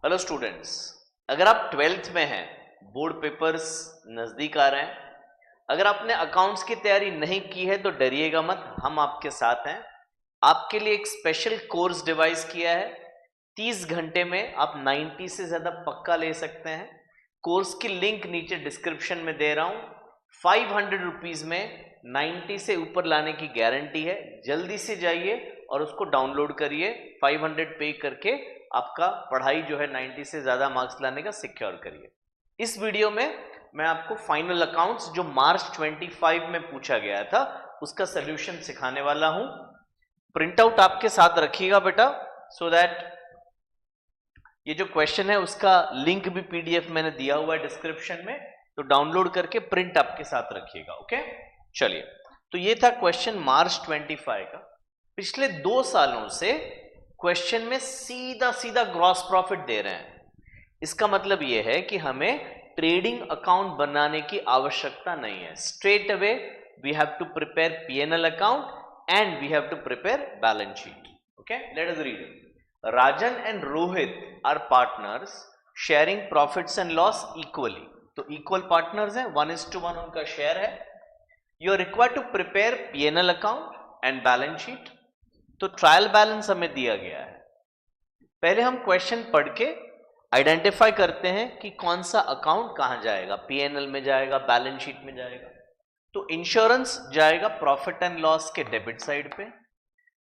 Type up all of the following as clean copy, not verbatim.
Hello students, अगर आप 12th में हैं, बोर्ड पेपर्स नजदीक आ रहे हैं, अगर आपने अकाउंट्स की तैयारी नहीं की है तो डरिएगा मत, हम आपके साथ हैं। आपके लिए एक स्पेशल कोर्स डिवाइस किया है। 30 घंटे में आप 90 से ज्यादा पक्का ले सकते हैं। कोर्स की लिंक नीचे डिस्क्रिप्शन में दे रहा हूं। 500 रुपीज में 90 से ऊपर लाने की गारंटी है। जल्दी से जाइए और उसको डाउनलोड करिए। 500 पे करके आपका पढ़ाई जो है 90 से ज्यादा मार्क्स लाने का सिक्योर करिए। इस वीडियो में मैं आपको फाइनल अकाउंट्स जो मार्च 25 में पूछा गया था उसका सॉल्यूशन सिखाने वाला हूं। प्रिंट आउट आपके साथ रखिएगा बेटा, सो दैट ये जो क्वेश्चन है उसका लिंक भी पीडीएफ मैंने दिया हुआ है डिस्क्रिप्शन में, तो डाउनलोड करके प्रिंट आपके साथ रखिएगा। ओके, चलिए, तो ये था क्वेश्चन मार्च 25 का। पिछले 2 सालों से क्वेश्चन में सीधा सीधा ग्रॉस प्रॉफिट दे रहे हैं। इसका मतलब यह है कि हमें ट्रेडिंग अकाउंट बनाने की आवश्यकता नहीं है। Straight away we have to prepare PNL account and we have to prepare balance sheet. Okay, let us read. Rajan and Rohit are partners sharing profits and loss equally. तो equal partners हैं, 1:1 उनका share है। You are required to prepare P&L account and balance sheet. तो trial balance हमें दिया गया है। पहले हम क्वेश्चन पढ़ के आइडेंटिफाई करते हैं कि कौन सा अकाउंट कहां जाएगा। पीएनएल में जाएगा, बैलेंस शीट में जाएगा। तो इंश्योरेंस जाएगा प्रॉफिट एंड लॉस के डेबिट साइड पे।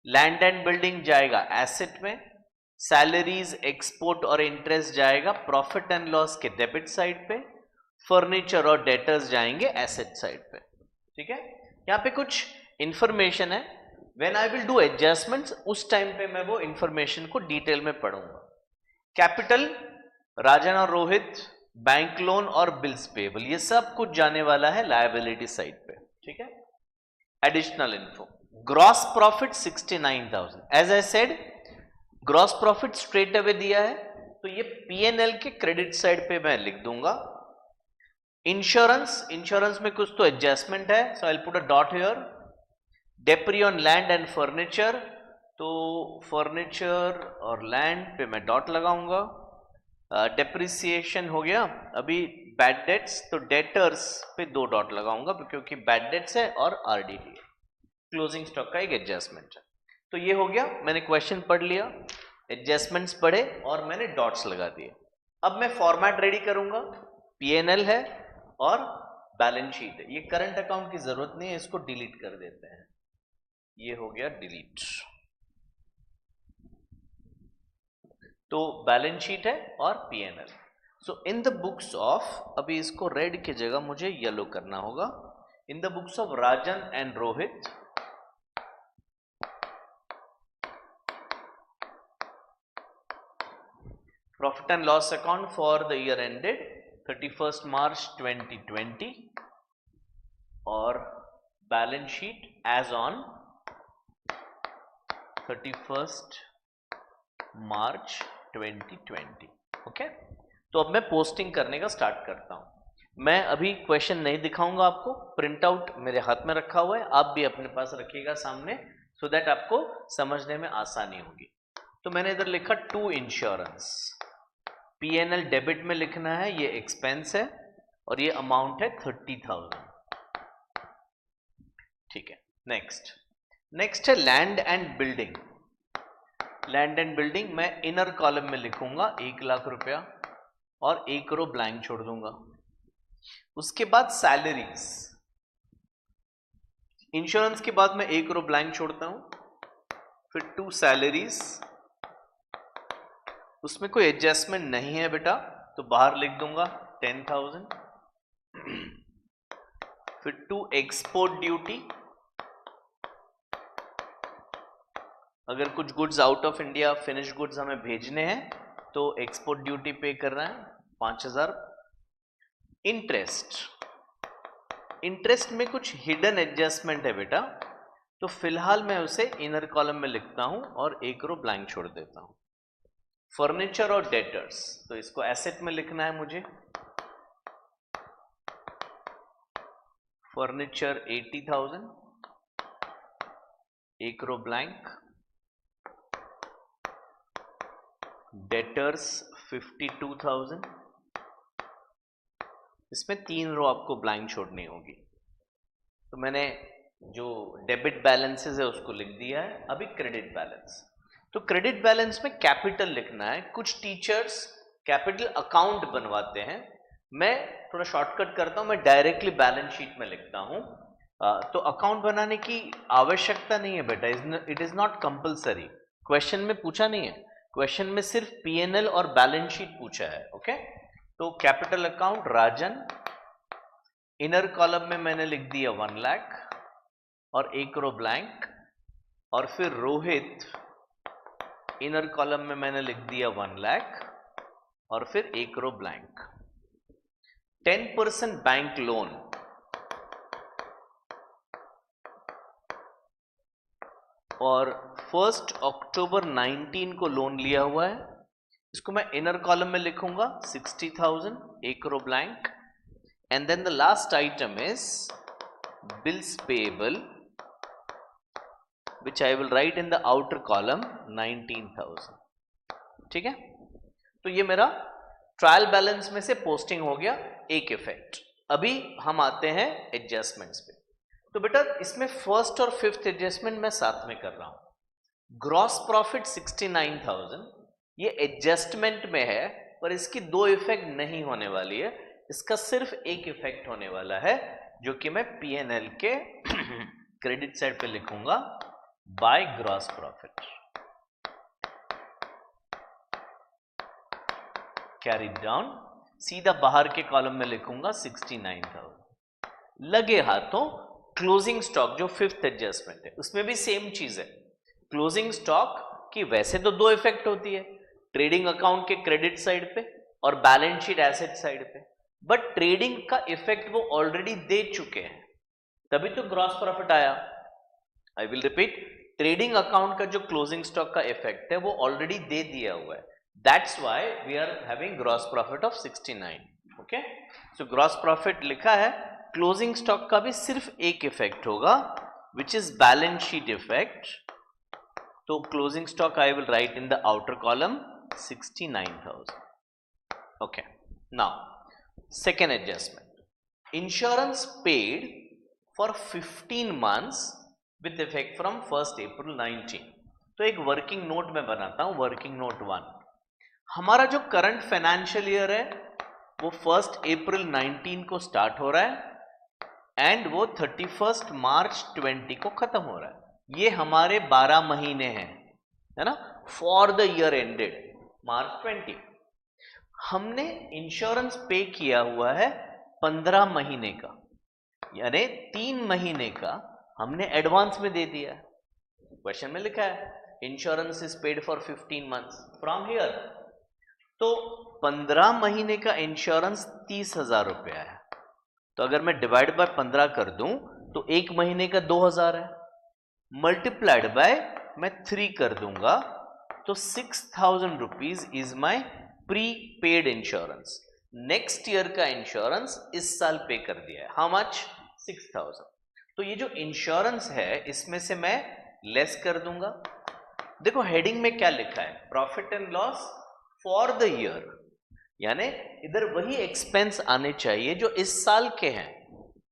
लैंड एंड बिल्डिंग जाएगा एसेट में। सैलरीज, एक्सपोर्ट और इंटरेस्ट जाएगा प्रॉफिट एंड लॉस के डेबिट साइड पे। फर्नीचर और डेटर्स जाएंगे एसेट साइड पे। ठीक है, यहां पे कुछ इंफॉर्मेशन है। When I will do adjustments, उस टाइम पे मैं वो इंफॉर्मेशन को डिटेल में पढ़ूंगा। कैपिटल, राजन और रोहित, बैंक लोन और बिल्स पेबल, ये सब कुछ जाने वाला है लायबिलिटी साइड पे। ठीक है, additional info. Gross profit 69,000। As I said, gross profit straight away दिया है, तो ये पीएनएल के क्रेडिट साइड पे मैं लिख दूंगा। इंश्योरेंस में कुछ तो एडजस्टमेंट है, so I will put a dot here. Depre on land and furniture, तो फर्नीचर और लैंड पे मैं डॉट लगाऊंगा। डेप्रिसिएशन हो गया। अभी बैड डेट्स, तो डेटर्स पे 2 डॉट लगाऊंगा क्योंकि बैड डेट्स है और आरडीडी है। क्लोजिंग स्टॉक का एक एडजस्टमेंट है। तो ये हो गया, मैंने क्वेश्चन पढ़ लिया, एडजस्टमेंट्स पढ़े और मैंने डॉट्स लगा दिए। अब मैं फॉर्मेट रेडी करूंगा। पीएनएल है और बैलेंस शीट है। ये करंट अकाउंट की जरूरत नहीं है, इसको डिलीट कर देते हैं। ये हो गया डिलीट। तो बैलेंस शीट है और PNL. So in the books of, अभी इसको रेड की जगह मुझे येलो करना होगा। In the books of Rajan and Rohit, profit and loss account for the year ended 31st March 2020 और balance sheet as on 31st March 2020। Okay, तो अब मैं पोस्टिंग करने का स्टार्ट करता हूं। मैं अभी क्वेश्चन नहीं दिखाऊंगा आपको, प्रिंट आउट मेरे हाथ में रखा हुआ है, आप भी अपने पास रखिएगा सामने, सो दैट आपको समझने में आसानी होगी। तो मैंने इधर लिखा टू इंश्योरेंस। पीएनएल डेबिट में लिखना है, ये एक्सपेंस है और ये अमाउंट है 30,000। ठीक है, नेक्स्ट है land and building. Land and building मैं इनर कॉलम में लिखूंगा 1 लाख रुपया और 1 रो ब्लैंक छोड़ दूंगा। उसके बाद सैलरीज, इंश्योरेंस के बाद मैं 1 रो ब्लैंक छोड़ता हूं, फिर 2 सैलरीज। उसमें कोई एडजस्टमेंट नहीं है बेटा, तो बाहर लिख दूंगा 10,000। फिर 2 एक्सपोर्ट ड्यूटी, अगर कुछ goods out of India finish goods हमें भेजने हैं तो एक्सपोर्ट ड्यूटी पे करना है 5,000। इंटरेस्ट में कुछ हिडन एडजस्टमेंट है बेटा, तो फिलहाल मैं उसे इनर कॉलम में लिखता हूं और 1 रो ब्लैंक छोड़ देता हूं। फर्नीचर और डेटर्स, तो इसको एसेट में लिखना है मुझे। Furniture 80,000, 1 row blank. डेटर्स 52,000, इसमें 3 रो आपको ब्लैंक छोड़नी होगी। तो मैंने जो डेबिट बैलेंसेस है उसको लिख दिया है। अभी क्रेडिट बैलेंस, तो क्रेडिट बैलेंस में कैपिटल लिखना है। कुछ टीचर्स कैपिटल अकाउंट बनवाते हैं, मैं थोड़ा शॉर्टकट करता हूं, मैं डायरेक्टली बैलेंस शीट में लिखता हूं। तो अकाउंट बनाने की आवश्यकता नहीं है बेटा, it is not compulsory. Question में पूछा नहीं है, क्वेश्चन में सिर्फ पीएनएल और बैलेंस शीट पूछा है। ओके, तो कैपिटल अकाउंट राजन, इनर कॉलम में मैंने लिख दिया 1 लाख और 1 रो ब्लैंक, और फिर रोहित, इनर कॉलम में मैंने लिख दिया 1 लाख और फिर 1 रो ब्लैंक। 10% बैंक लोन, और 1 अक्टूबर 19 को लोन लिया हुआ है, इसको मैं इनर कॉलम में लिखूंगा 60,000, 1 row blank, and then the last item is bills payable which I will write in the outer column 19,000। ठीक है, तो ये मेरा ट्रायल बैलेंस में से पोस्टिंग हो गया, एक इफेक्ट। अभी हम आते हैं एडजस्टमेंट्स पे। तो बेटा इसमें फर्स्ट और फिफ्थ एडजस्टमेंट मैं साथ में कर रहा हूं। ग्रॉस प्रॉफिट 69,000 ये एडजस्टमेंट में है, पर इसकी 2 इफेक्ट नहीं होने वाली है, इसका सिर्फ एक इफेक्ट होने वाला है, जो कि मैं पीएनएल के क्रेडिट साइड पे लिखूंगा by gross profit. Carry down, सीधा बाहर के कॉलम में लिखूंगा 69,000। लगे हाथों क्लोजिंग स्टॉक जो फिफ्थ एडजस्टमेंट है, उसमें भी सेम चीज है। क्लोजिंग स्टॉक की वैसे तो 2 इफेक्ट होती है, ट्रेडिंग अकाउंट के क्रेडिट साइड पे और बैलेंस शीट एसेट साइड पे, बट ट्रेडिंग का इफेक्ट वो ऑलरेडी दे चुके हैं, तभी तो ग्रॉस प्रॉफिट आया। I will repeat, trading account का जो क्लोजिंग स्टॉक का इफेक्ट है वो ऑलरेडी दे दिया हुआ है, that's why we are having gross profit of 69। Okay, so gross profit लिखा है, क्लोजिंग स्टॉक का भी सिर्फ एक इफेक्ट होगा, which is balance sheet effect. तो closing stock I will write in the outer column 69,000। Okay, now second adjustment, insurance paid for 15 months with effect from 1st April 19। तो एक वर्किंग नोट में बनाता हूं, वर्किंग नोट 1। हमारा जो current financial year है वो 1st April 19 को स्टार्ट हो रहा है एंड वो 31st March 20 को खत्म हो रहा है। ये हमारे 12 महीने हैं, है ना, for the year ended March 20। हमने इंश्योरेंस पे किया हुआ है 15 महीने का, यानी 3 महीने का हमने एडवांस में दे दिया। क्वेश्चन में लिखा है insurance is paid for 15 months from here, तो 15 महीने का इंश्योरेंस 30,000 रुपया है। तो अगर मैं डिवाइड बाय 15 कर दूं तो 1 महीने का 2,000 है, मल्टीप्लाइड बाय मैं 3 कर दूंगा तो 6,000 rupees is my pre paid insurance. Next year का इंश्योरेंस इस साल पे कर दिया है, हाउ मच, 6,000। तो ये जो इंश्योरेंस है इसमें से मैं लेस कर दूंगा। देखो हेडिंग में क्या लिखा है, profit and loss for the year, यानी इधर वही एक्सपेंस आने चाहिए जो इस साल के हैं।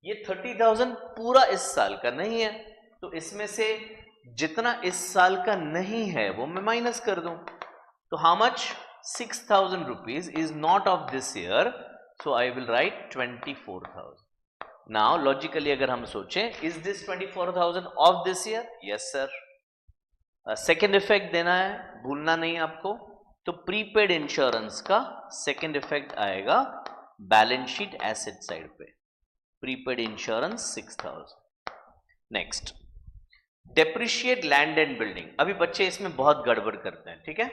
ये 30,000 पूरा इस साल का नहीं है, तो इसमें से जितना इस साल का नहीं है वो मैं माइनस कर दूं। तो how much, 6,000 rupees is not of this year, so I will right 24,000। Now logically अगर हम सोचें, is this 24,000 of this year, yes sir. Second effect देना है, भूलना नहीं आपको, तो प्रीपेड इंश्योरेंस का सेकेंड इफेक्ट आएगा बैलेंस शीट एसेट साइड पे, prepaid insurance 6,000। Next, depreciate land and building. अभी बच्चे इसमें बहुत गड़बड़ करते हैं, ठीक है,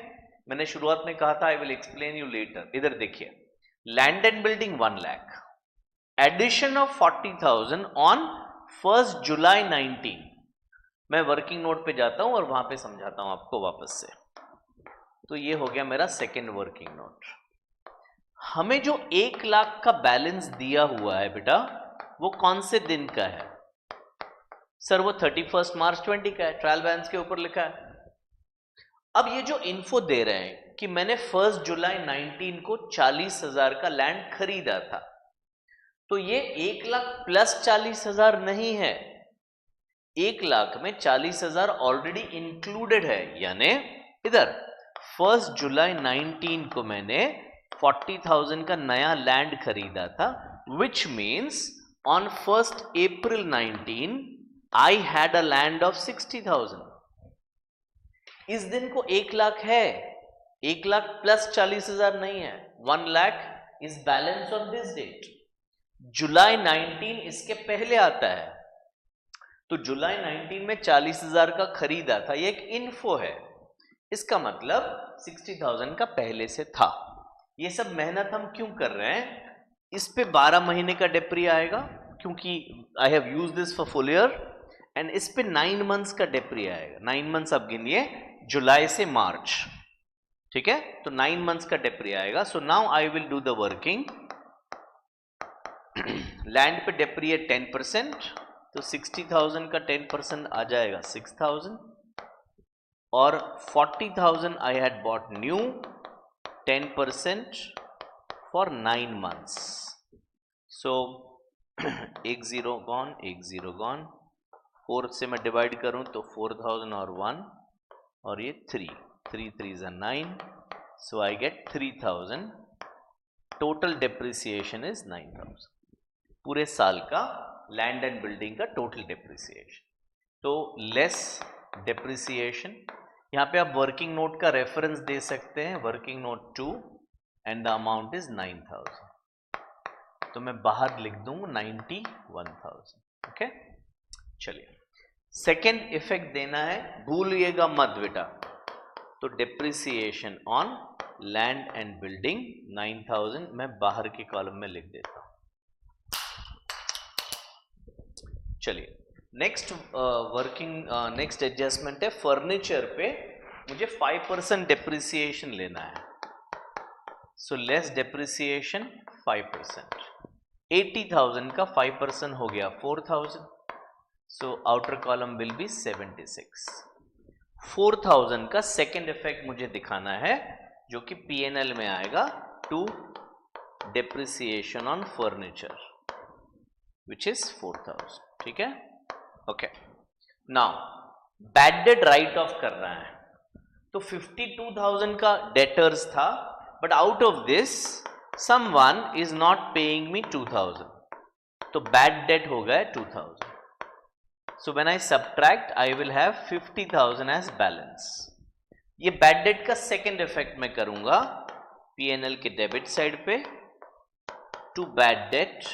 मैंने शुरुआत में कहा था I will explain you later. इधर देखिए, land and building 1 lakh, addition of 40,000 on 1st July 19। मैं वर्किंग नोट पे जाता हूं और वहां पे समझाता हूं आपको वापस से। तो ये हो गया मेरा सेकेंड वर्किंग नोट। हमें जो 1 लाख का बैलेंस दिया हुआ है बेटा, वो कौन से दिन का है सर, वो 31st March 20 का है, ट्रायल बैलेंस के ऊपर लिखा है। अब ये जो इन्फो दे रहे हैं, कि मैंने 1 जुलाई 19 को 40,000 का लैंड खरीदा था, तो ये 1 लाख प्लस 40,000 नहीं है, 1 लाख में 40,000 ऑलरेडी इंक्लूडेड है। यानी इधर 1 जुलाई 19 को मैंने 40,000 का नया लैंड खरीदा था, which means on 1 April 19 I had a land of 60,000। इस दिन को 1 लाख है, 1 लाख प्लस 40,000 नहीं है, 1 lakh is balance on this date. July 19 इसके पहले आता है, तो जुलाई 19 में 40,000 का खरीदा था, ये एक इन्फो है, इसका मतलब 60,000 का पहले से था। ये सब मेहनत हम क्यों कर रहे हैं? इस पे 12 महीने का डेप्री आएगा, क्योंकि I have use this for full year, and इस पे 9 मंथ्स का डेप्री आएगा। 9 मंथ्स आप गिनिए, जुलाई से मार्च, ठीक है, तो 9 मंथ्स का डेप्री आएगा। So now I will do the working. Land पे डेप्री है 10%, तो 60,000 का 10% आ जाएगा 6,000, और 40,000 I had bought new, 10% for 9 months. So एक जीरो गॉन, एक जीरो गॉन, 4 से मैं डिवाइड करूं तो 4,000 और 1, और ये 3 3 are 9, so I get 3,000. Total depreciation is 9,000, पूरे साल का लैंड एंड बिल्डिंग का टोटल डेप्रिसिएशन। तो लेस डेप्रिसिएशन, यहाँ पे आप वर्किंग नोट का रेफरेंस दे सकते हैं, working note 2, and the amount is 9,000, तो मैं बाहर लिख दूं 91,000। ओके, चलिए सेकेंड इफेक्ट देना है, भूलिएगा मत बेटा। तो depreciation on land and building 9,000 मैं बाहर के कॉलम में लिख देता हूं। चलिए नेक्स्ट नेक्स्ट एडजस्टमेंट है फर्नीचर पे, मुझे 5% डेप्रिसिएशन लेना है। सो लेस डेप्रिसिएशन 5%, 80,000 का 5% हो गया 4,000, so outer column will B 76। 4,000 का सेकेंड इफेक्ट मुझे दिखाना है, जो कि P&L में आएगा, to depreciation on furniture which is 4,000, ठीक है। Okay, now bad debt write off कर रहा है, तो 52,000 का डेटर्स था, but out of this someone is not paying me 2,000, तो बैड डेट हो गया 2,000। So when I subtract, I will have 50,000 as balance. ये बैड डेट का सेकेंड इफेक्ट मैं करूंगा P&L के डेबिट साइड पे, टू बैड डेट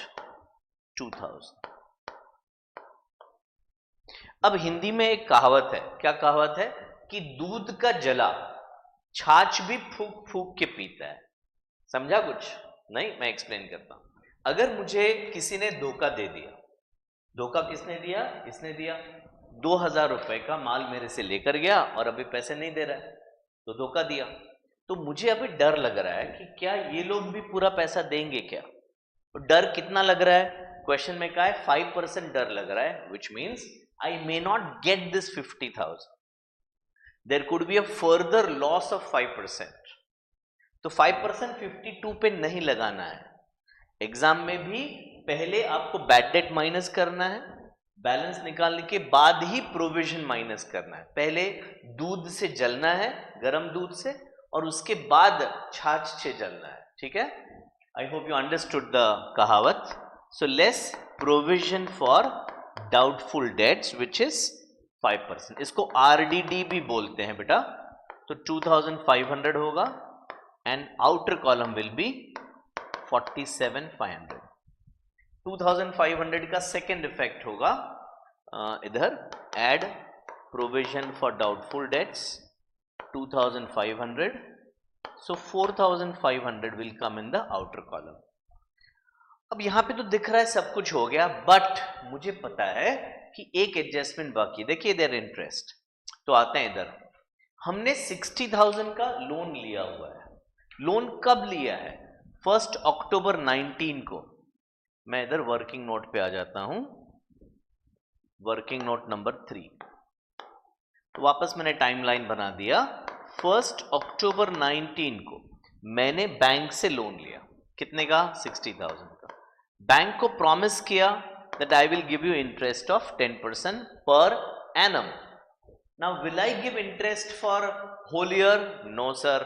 2,000। अब हिंदी में एक कहावत है, क्या कहावत है? कि दूध का जला छाछ भी फूक फूक के पीता है। समझा कुछ? नहीं, मैं एक्सप्लेन करता हूं। अगर मुझे किसी ने धोखा दे दिया, धोखा किसने दिया? इसने दिया, 2,000 रुपए का माल मेरे से लेकर गया और अभी पैसे नहीं दे रहा है, तो धोखा दिया। तो मुझे अभी डर लग रहा है कि क्या ये लोग भी पूरा पैसा देंगे क्या? तो डर कितना लग रहा है? क्वेश्चन में कहा है 5% डर लग रहा है, which means I may not get this 50,000, there could be a further loss of 5%। तो 5% 52 पे नहीं लगाना है। एग्जाम में भी पहले आपको बैड डेट माइनस करना है, बैलेंस निकालने के बाद ही प्रोविजन माइनस करना है। पहले दूध से जलना है, गर्म दूध से, और उसके बाद छाछ से जलना है, ठीक है। I hope you understood the कहावत। So less provision for doubtful debts which is 5%, इसको RDD भी बोलते हैं बेटा। तो 2,500 होगा, and outer column will be 47,500। 2,500 का सेकेंड इफेक्ट होगा इधर, add provision for doubtful debts 2,500, so 4,500 will come in the outer column. अब यहां पे तो दिख रहा है सब कुछ हो गया, बट मुझे पता है कि एक एडजस्टमेंट बाकी है। देखिए देयर इंटरेस्ट, तो आते हैं इधर। हमने 60,000 का लोन लिया हुआ है। लोन कब लिया है? 1 अक्टूबर 19 को। मैं इधर वर्किंग नोट पे आ जाता हूं, वर्किंग नोट नंबर 3। तो वापस मैंने टाइमलाइन बना दिया। 1 अक्टूबर 19 को मैंने बैंक से लोन लिया, कितने का? 60,000 का। बैंक को प्रॉमिस किया that I will give you interest of 10% per annum. Now will I give interest for whole year? No sir.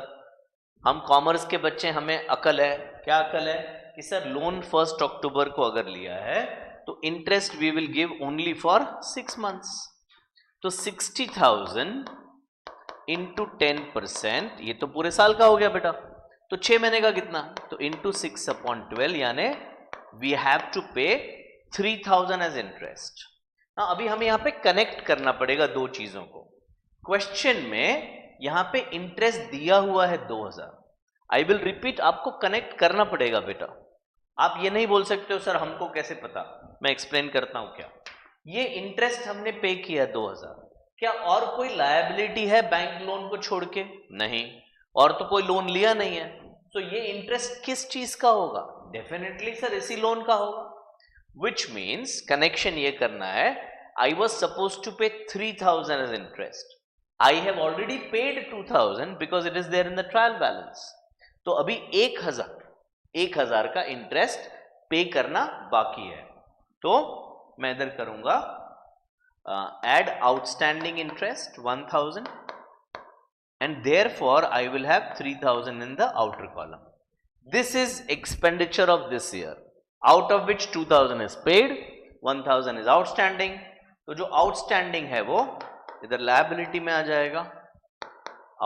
हम कॉमर्स के बच्चे, हमें अकल है। क्या अकल है? कि सर लोन 1 अक्टूबर को अगर लिया है तो interest we will give only for 6 months. तो 60,000 इंटू 10%, ये तो पूरे साल का हो गया बेटा। तो 6 महीने का कितना? तो इंटू 6/12, यानी वी हैव टू पे 3,000 एज इंटरेस्ट। अभी हमें यहां पे कनेक्ट करना पड़ेगा दो चीजों को। क्वेश्चन में यहां पे इंटरेस्ट दिया हुआ है 2,000। आई विल रिपीट, आपको कनेक्ट करना पड़ेगा बेटा। आप ये नहीं बोल सकते हो सर हमको कैसे पता। मैं एक्सप्लेन करता हूं क्या। ये इंटरेस्ट हमने पे किया 2,000, क्या और कोई लायबिलिटी है बैंक लोन को छोड़ के? नहीं, और तो कोई लोन लिया नहीं है। तो ये इंटरेस्ट किस चीज का होगा? डेफिनेटली सर इसी लोन का होगा। Which means कनेक्शन ये करना है, I was supposed to pay 3,000 as interest. I have already paid 2,000 because it is there in the trial balance. तो अभी 1,000 का इंटरेस्ट पे करना बाकी है। तो मैं इधर करूंगा add outstanding interest 1,000 and therefore I will have 3,000 in the outer column. This is expenditure of this year, out of which 2,000 is paid, 1,000 is outstanding. तो जो outstanding है वो इधर liability में आ जाएगा,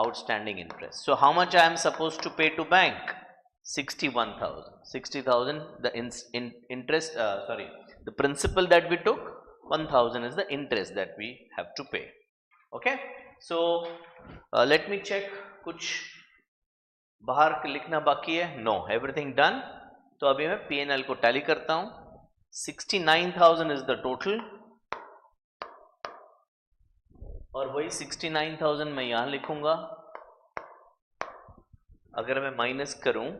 outstanding interest. So how much I am supposed to pay to bank? 61,000. 60,000 the interest, the principal that we took, 1,000 is the interest that we have to pay. Okay, so let me check, कुछ बाहर लिखना बाकी है? No, everything done. तो अभी मैं P&L को tally करता हूं। 69,000 इज द टोटल, और वही 69,000 मैं यहां लिखूंगा। अगर मैं माइनस करूं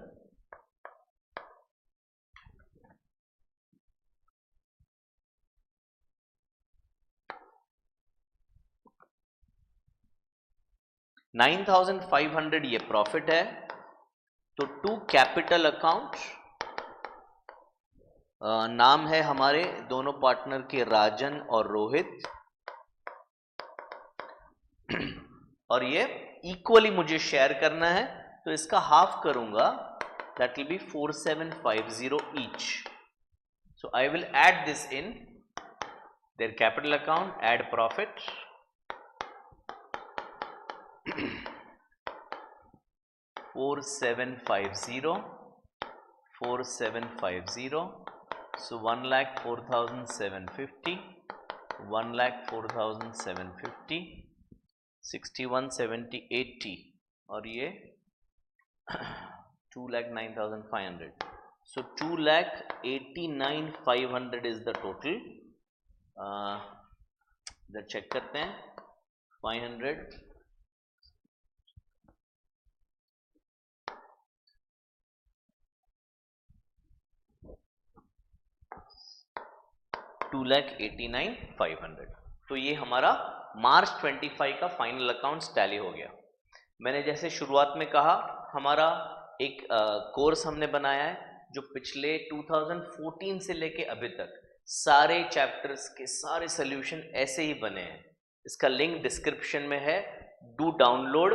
$9,500 ये प्रॉफिट है। तो टू कैपिटल अकाउंट, नाम है हमारे दोनों पार्टनर के राजन और रोहित, और ये इक्वली मुझे शेयर करना है। तो इसका हाफ करूंगा, that will be 4,750 each. So I will add this in their capital account, add profit, 4,750, 4,750, so 1,04,750, 1,04,750, 61, 70, 80, और ये 2,09,500. So 2,89,500 is the total. इधर चेक करते हैं, 500, $2,89,500। तो ये हमारा मार्च 25 का फाइनल अकाउंट्स टैली हो गया। मैंने जैसे शुरुआत में कहा, हमारा एक कोर्स हमने बनाया है जो पिछले 2014 से लेके अभी तक सारे चैप्टर्स के सारे सॉल्यूशन ऐसे ही बने हैं। इसका लिंक डिस्क्रिप्शन में है। Do download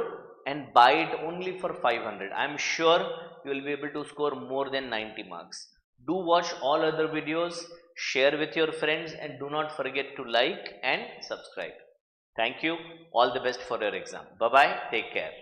and buy it only for 500. I am sure you will be able to score more than 90 marks. Do watch all other videos, share with your friends, and do not forget to like and subscribe. Thank you. All the best for your exam. Bye bye. Take care.